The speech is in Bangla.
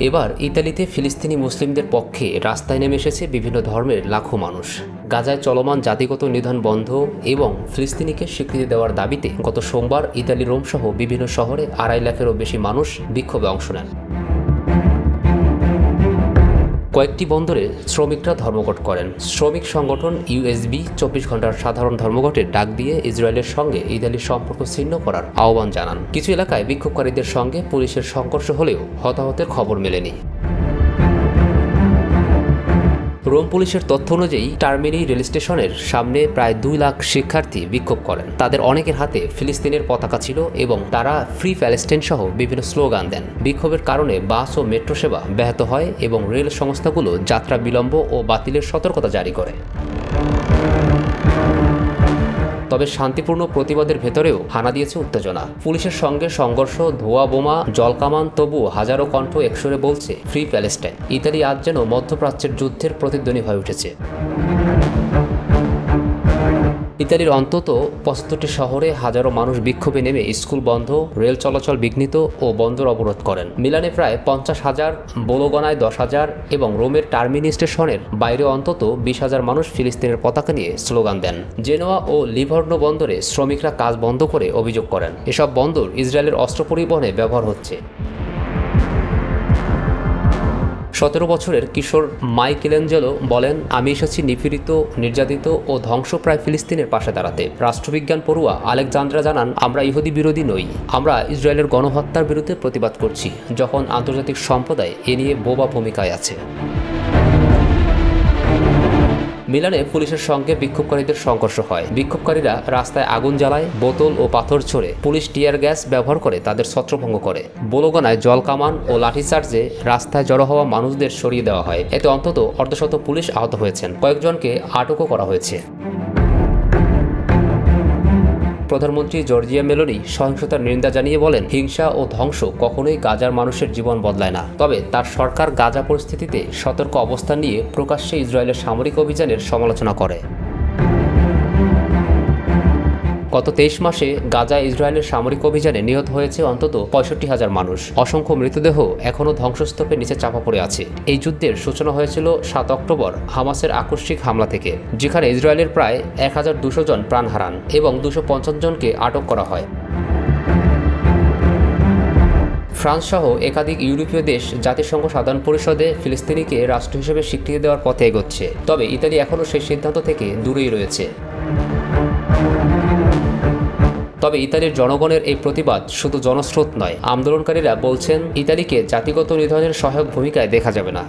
এবার ইতালিতে ফিলিস্তিনি মুসলিমদের পক্ষে রাস্তায় নেমে এসেছে বিভিন্ন ধর্মের লাখো মানুষ। গাজায় চলমান জাতিগত নিধন বন্ধ এবং ফিলিস্তিনিকে স্বীকৃতি দেওয়ার দাবিতে গত সোমবার ইতালি রোম সহ বিভিন্ন শহরে 2.5 লাখেরও বেশি মানুষ বিক্ষোভে অংশ নেন। কয়েকটি বন্দরে শ্রমিকরা ধর্মঘট করেন। শ্রমিক সংগঠন ইউএসবি 24 ঘন্টার সাধারণ ধর্মঘটের ডাক দিয়ে ইসরায়েলের সঙ্গে ইতালির সম্পর্ক ছিন্ন করার আহ্বান জানান। কিছু এলাকায় বিক্ষোভকারীদের সঙ্গে পুলিশের সংঘর্ষ হলেও হতাহতের খবর মেলেনি। রোম পুলিশের তথ্য অনুযায়ী টার্মিনি রেল স্টেশনের সামনে প্রায় 2 লাখ শিক্ষার্থী বিক্ষোভ করেন। তাদের অনেকের হাতে ফিলিস্তিনের পতাকা ছিল এবং তারা ফ্রি প্যালেস্টাইন সহ বিভিন্ন স্লোগান দেন। বিক্ষোভের কারণে বাস ও মেট্রো সেবা ব্যাহত হয় এবং রেল সংস্থাগুলো যাত্রা বিলম্ব ও বাতিলের সতর্কতা জারি করে। তবে শান্তিপূর্ণ প্রতিবাদের ভেতরেও হানা দিয়েছে উত্তেজনা। পুলিশের সঙ্গে সংঘর্ষ, ধোঁয়া বোমা, জলকামান, তবুও হাজারো কণ্ঠ একসরে বলছে ফ্রি প্যালেস্টাইন। ইতালি আজ যেন মধ্যপ্রাচ্যের যুদ্ধের প্রতিধ্বনি হয়ে উঠেছে। ইতালির অন্তত 75টি শহরে হাজারো মানুষ বিক্ষোভে নেমে স্কুল বন্ধ, রেল চলাচল বিঘ্নিত ও বন্দর অবরোধ করেন। মিলানে প্রায় 50,000, বোলোগনায় 10,000 এবং রোমের টার্মিনি স্টেশনের বাইরে অন্তত 20,000 মানুষ ফিলিস্তিনের পতাকা নিয়ে স্লোগান দেন। জেনোয়া ও লিভর্নো বন্দরে শ্রমিকরা কাজ বন্ধ করে অভিযোগ করেন, এসব বন্দর ইসরায়েলের অস্ত্র পরিবহনে ব্যবহার হচ্ছে। 17 বছরের কিশোর মাইকেলেঞ্জেলো বলেন, আমি এসেছি নিপীড়িত, নির্যাতিত ও ধ্বংসপ্রায় ফিলিস্তিনের পাশে দাঁড়াতে। রাষ্ট্রবিজ্ঞান পড়ুয়া আলেকজান্দ্রা জানান, আমরা ইহুদি বিরোধী নই, আমরা ইসরায়েলের গণহত্যার বিরুদ্ধে প্রতিবাদ করছি যখন আন্তর্জাতিক সম্প্রদায় এ নিয়ে বোবা ভূমিকায় আছে। মিলানে পুলিশের সঙ্গে বিক্ষোভকারীদের সংঘর্ষ হয়। বিক্ষোভকারীরা রাস্তায় আগুন জ্বালায়, বোতল ও পাথর ছোড়ে। পুলিশ টিয়ার গ্যাস ব্যবহার করে তাদের ছত্রভঙ্গ করে। বোলোগনায় জলকামান ও লাঠিচার্জে রাস্তায় জড়ো হওয়া মানুষদের সরিয়ে দেওয়া হয়। এতে অন্তত অর্ধশত পুলিশ আহত হয়েছেন, কয়েকজনকে আটকও করা হয়েছে। প্রধানমন্ত্রী জর্জিয়া মেলোনি সহিংসতার নিন্দা জানিয়ে বলেন, হিংসা ও ধ্বংস কখনোই গাজার মানুষের জীবন বদলায় না। তবে তার সরকার গাজা পরিস্থিতিতে সতর্ক অবস্থান নিয়ে প্রকাশ্যে ইসরায়েলের সামরিক অভিযানের সমালোচনা করে। গত 23 মাসে গাজায় ইসরায়েলের সামরিক অভিযানে নিহত হয়েছে অন্তত 65,000 মানুষ। অসংখ্য মৃতদেহ এখনও ধ্বংসস্তূপের নিচে চাপা পড়ে আছে। এই যুদ্ধের সূচনা হয়েছিল 7 অক্টোবর হামাসের আকস্মিক হামলা থেকে, যেখানে ইসরায়েলের প্রায় 1200 জন প্রাণ হারান এবং 250 জনকে আটক করা হয়। ফ্রান্স সহ একাধিক ইউরোপীয় দেশ জাতিসংঘ সাধারণ পরিষদে ফিলিস্তিনিকে রাষ্ট্র হিসেবে স্বীকৃতি দেওয়ার পথে এগোচ্ছে। তবে ইতালি এখনও সেই সিদ্ধান্ত থেকে দূরেই রয়েছে। তবে ইতালির জনগণের এই প্রতিবাদ শুধু জনস্রোত নয়। আন্দোলনকারীরা বলছেন, ইতালিকে জাতিগত নিধনের সহায়ক ভূমিকায় দেখা যাবে না।